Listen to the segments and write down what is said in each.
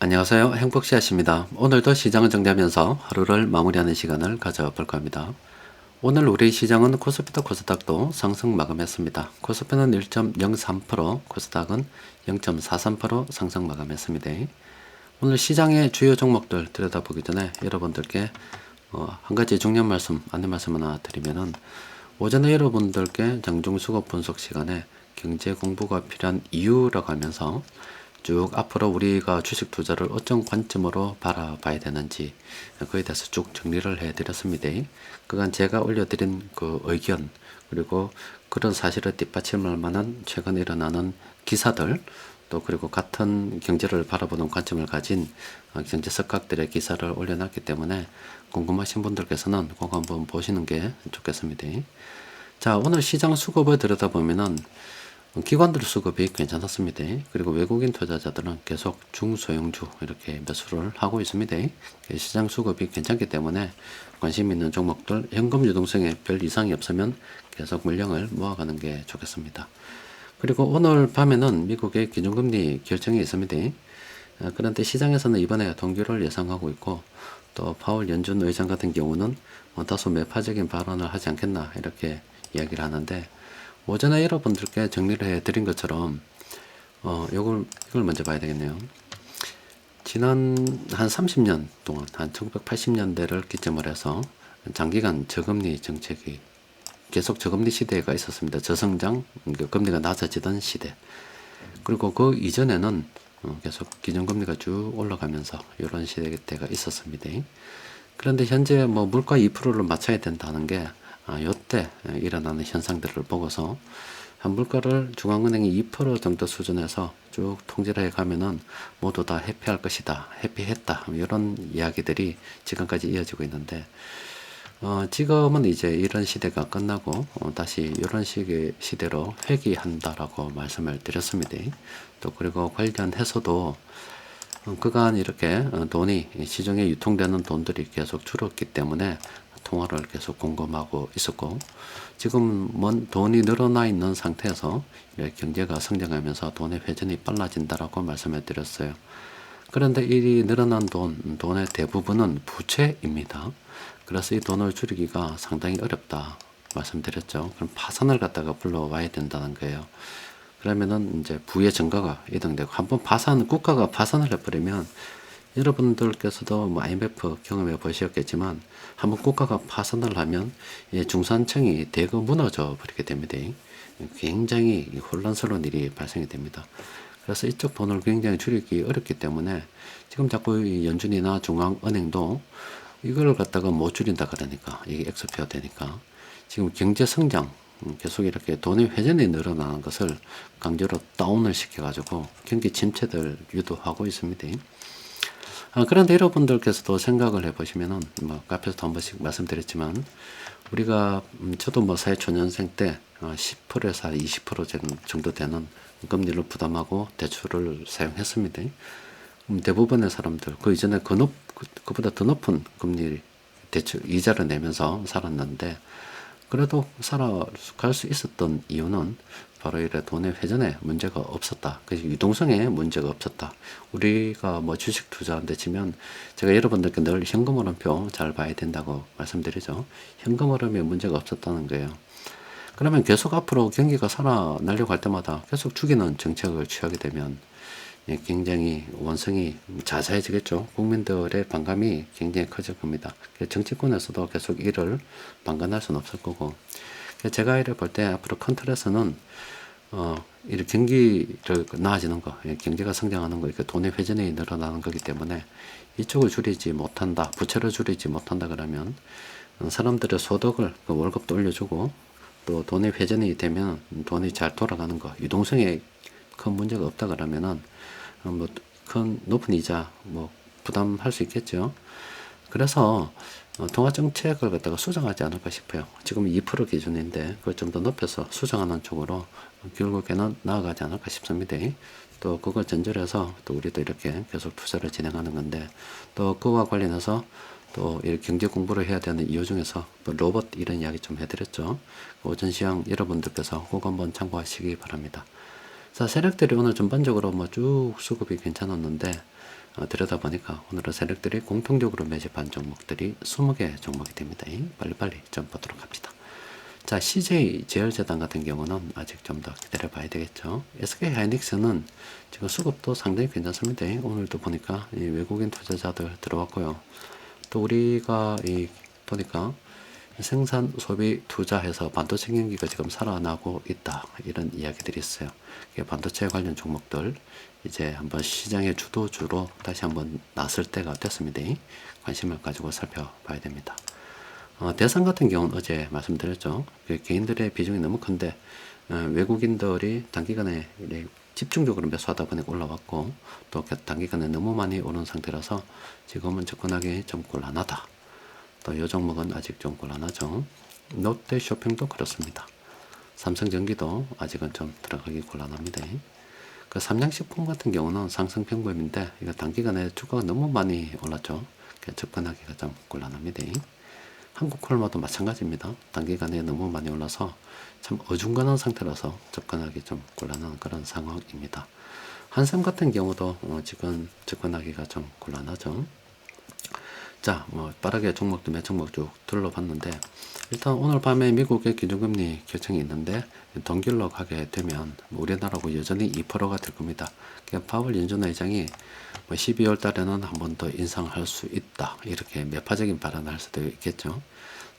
안녕하세요. 행복씨앗입니다. 오늘도 시장을 정리하면서 하루를 마무리하는 시간을 가져볼까 합니다. 오늘 우리 시장은 코스피도 코스닥도 상승 마감했습니다. 코스피는 1.03%, 코스닥은 0.43% 상승 마감했습니다. 오늘 시장의 주요 종목들 들여다보기 전에 여러분들께 한 가지 중요한 말씀, 안내 말씀 하나 드리면은 오전에 여러분들께 장중수급 분석 시간에 경제 공부가 필요한 이유라고 하면서 쭉 앞으로 우리가 주식 투자를 어떤 관점으로 바라봐야 되는지 그에 대해서 쭉 정리를 해 드렸습니다. 그간 제가 올려드린 그 의견 그리고 그런 사실을 뒷받침할 만한 최근에 일어나는 기사들 또 그리고 같은 경제를 바라보는 관점을 가진 경제 석학들의 기사를 올려놨기 때문에 궁금하신 분들께서는 꼭 한번 보시는 게 좋겠습니다. 자, 오늘 시장 수급을 들여다보면은 기관들 수급이 괜찮았습니다. 그리고 외국인 투자자들은 계속 중소형주 이렇게 매수를 하고 있습니다. 시장 수급이 괜찮기 때문에 관심 있는 종목들 현금 유동성에 별 이상이 없으면 계속 물량을 모아가는 게 좋겠습니다. 그리고 오늘 밤에는 미국의 기준금리 결정이 있습니다. 그런데 시장에서는 이번에 동결을 예상하고 있고 또 파월 연준 의장 같은 경우는 다소 매파적인 발언을 하지 않겠나 이렇게 이야기를 하는데 오전에 여러분들께 정리를 해 드린 것처럼 이걸 먼저 봐야 되겠네요. 지난 한 30년 동안 한 1980년대를 기점으로 해서 장기간 저금리 정책이 계속 저금리 시대가 있었습니다. 저성장 금리가 낮아지던 시대. 그리고 그 이전에는 계속 기준금리가 쭉 올라가면서 이런 시대가 있었습니다. 그런데 현재 뭐 물가 2%를 맞춰야 된다는 게 요때 일어나는 현상들을 보고서 한 물가를 중앙은행이 2% 정도 수준에서 쭉 통제를 해 가면은 모두 다 회피할 것이다. 회피했다. 이런 이야기들이 지금까지 이어지고 있는데 지금은 이제 이런 시대가 끝나고 다시 이런 식의 시대로 회귀한다라고 말씀을 드렸습니다. 또 그리고 관련해서도 그간 이렇게 돈이 시중에 유통되는 돈들이 계속 줄었기 때문에 통화를 계속 공급하고 있었고 지금은 돈이 늘어나 있는 상태에서 경제가 성장하면서 돈의 회전이 빨라진다라고 말씀을 드렸어요. 그런데 이 늘어난 돈의 대부분은 부채입니다. 그래서 이 돈을 줄이기가 상당히 어렵다 말씀드렸죠. 그럼 파산을 갖다가 불러와야 된다는 거예요. 그러면은 이제 부의 증가가 이동되고 한번 국가가 파산을 해버리면 여러분들께서도 뭐 IMF 경험해 보셨겠지만 한번 국가가 파산을 하면 중산층이 대거 무너져 버리게 됩니다. 굉장히 혼란스러운 일이 발생이 됩니다. 그래서 이쪽 돈을 굉장히 줄이기 어렵기 때문에 지금 자꾸 연준이나 중앙은행도 이걸 갖다가 못 줄인다 그러니까 이게 엑스표가 되니까 지금 경제 성장 계속 이렇게 돈의 회전이 늘어나는 것을 강제로 다운을 시켜가지고 경기 침체를 유도하고 있습니다. 그런데 여러분들께서도 생각을 해보시면은, 뭐, 앞에서도 한 번씩 말씀드렸지만, 우리가, 저도 뭐 사회초년생 때, 10%에서 20% 정도 되는 금리를 부담하고 대출을 사용했습니다. 대부분의 사람들, 그 이전에 그보다 더 높은 금리 대출, 이자를 내면서 살았는데, 그래도 살아갈 수 있었던 이유는 바로 이래 돈의 회전에 문제가 없었다. 그래서 유동성에 문제가 없었다. 우리가 뭐 주식 투자한데 치면 제가 여러분들께 늘 현금 흐름표 잘 봐야 된다고 말씀드리죠. 현금 흐름에 문제가 없었다는 거예요. 그러면 계속 앞으로 경기가 살아나려고 할 때마다 계속 죽이는 정책을 취하게 되면 굉장히 원성이 자자해지겠죠. 국민들의 반감이 굉장히 커질 겁니다. 정치권에서도 계속 이를 방관할 수는 없을 거고. 제가 이를 볼 때 앞으로 큰 틀에서는 이 경기를 나아지는 거, 경제가 성장하는 거, 이렇게 돈의 회전이 늘어나는 거기 때문에 이쪽을 줄이지 못한다, 부채를 줄이지 못한다 그러면 사람들의 소득을 그 월급도 올려주고 또 돈의 회전이 되면 돈이 잘 돌아가는 거, 유동성에 큰 문제가 없다 그러면은 뭐 큰 높은 이자 뭐 부담할 수 있겠죠. 그래서 통화 정책을 갖다가 수정하지 않을까 싶어요. 지금 2% 기준인데 그걸 좀 더 높여서 수정하는 쪽으로 결국에는 나아가지 않을까 싶습니다. 또 그걸 전제해서 또 우리도 이렇게 계속 투자를 진행하는 건데 또 그와 관련해서 또 이렇게 경제 공부를 해야 되는 이유 중에서 뭐 로봇 이런 이야기 좀 해드렸죠. 오전 시황 여러분들께서 꼭 한번 참고하시기 바랍니다. 자, 세력들이 오늘 전반적으로 뭐 쭉 수급이 괜찮았는데 들여다보니까 오늘은 세력들이 공통적으로 매집한 종목들이 20개 종목이 됩니다. 빨리빨리 좀 보도록 합시다. 자, CJ 제열재단 같은 경우는 아직 좀 더 기다려 봐야 되겠죠. SK 하이닉스는 지금 수급도 상당히 괜찮습니다. 오늘도 보니까 이 외국인 투자자들 들어왔고요. 또 우리가 보니까 생산, 소비, 투자해서 반도체 경기가 지금 살아나고 있다. 이런 이야기들이 있어요. 반도체 관련 종목들 이제 한번 시장의 주도주로 다시 한번 나설 때가 됐습니다. 관심을 가지고 살펴봐야 됩니다. 대선 같은 경우는 어제 말씀드렸죠. 개인들의 비중이 너무 큰데 외국인들이 단기간에 집중적으로 매수하다 보니까 올라왔고 또 단기간에 너무 많이 오른 상태라서 지금은 접근하기 좀 곤란하다. 또 이 종목은 아직 좀 곤란하죠. 롯데 쇼핑도 그렇습니다. 삼성전기도 아직은 좀 들어가기 곤란합니다. 그 삼양식품 같은 경우는 상승 평범인데 이거 단기간에 주가가 너무 많이 올랐죠. 접근하기가 좀 곤란합니다. 한국콜마도 마찬가지입니다. 단기간에 너무 많이 올라서 참 어중간한 상태라서 접근하기 좀 곤란한 그런 상황입니다. 한샘 같은 경우도 지금 접근하기가 좀 곤란하죠. 자, 빠르게 종목도 몇 종목 쭉 둘러봤는데 일단 오늘 밤에 미국의 기준금리 결정이 있는데 동결로 가게 되면 우리나라하고 여전히 2%가 될 겁니다. 파월 연준 의장이 12월 달에는 한 번 더 인상할 수 있다. 이렇게 매파적인 발언을 할 수도 있겠죠.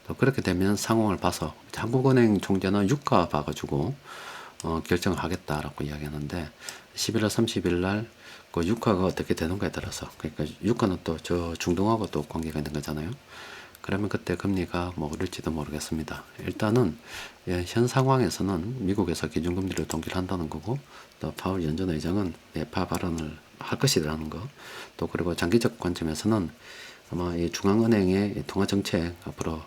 또 그렇게 되면 상황을 봐서 한국은행 총재는 유가 봐가지고 결정을 하겠다라고 이야기하는데 11월 30일 날 그 유가가 어떻게 되는가에 따라서 그러니까 유가는 또 저 중동하고 또 관계가 있는 거잖아요. 그러면 그때 금리가 뭐 오를지도 모르겠습니다. 일단은 현 상황에서는 미국에서 기준금리를 동결한다는 거고 또 파월 연준 의장은 매파 발언을 할 것이라는 거. 또 그리고 장기적 관점에서는 아마 이 중앙은행의 통화 정책 앞으로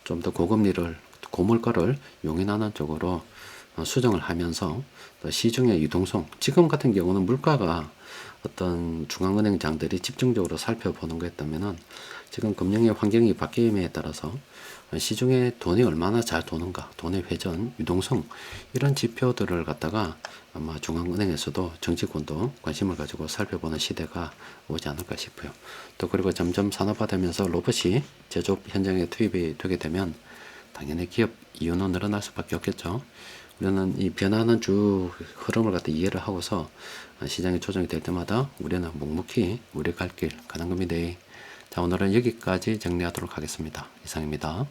좀 더 고금리를 고물가를 용인하는 쪽으로 수정을 하면서 또 시중의 유동성 지금 같은 경우는 물가가 어떤 중앙은행장들이 집중적으로 살펴보는 거에 따르면은 지금 금융의 환경이 바뀜에 따라서 시중에 돈이 얼마나 잘 도는가, 돈의 회전, 유동성 이런 지표들을 갖다가 아마 중앙은행에서도 정치권도 관심을 가지고 살펴보는 시대가 오지 않을까 싶어요. 또 그리고 점점 산업화되면서 로봇이 제조업 현장에 투입이 되게 되면 당연히 기업 이윤은 늘어날 수밖에 없겠죠. 우리는 이 변화하는 주 흐름을 갖다 이해를 하고서 시장이 조정이 될 때마다 우리는 묵묵히 우리 갈 길 가는 겁니다. 자, 오늘은 여기까지 정리하도록 하겠습니다. 이상입니다.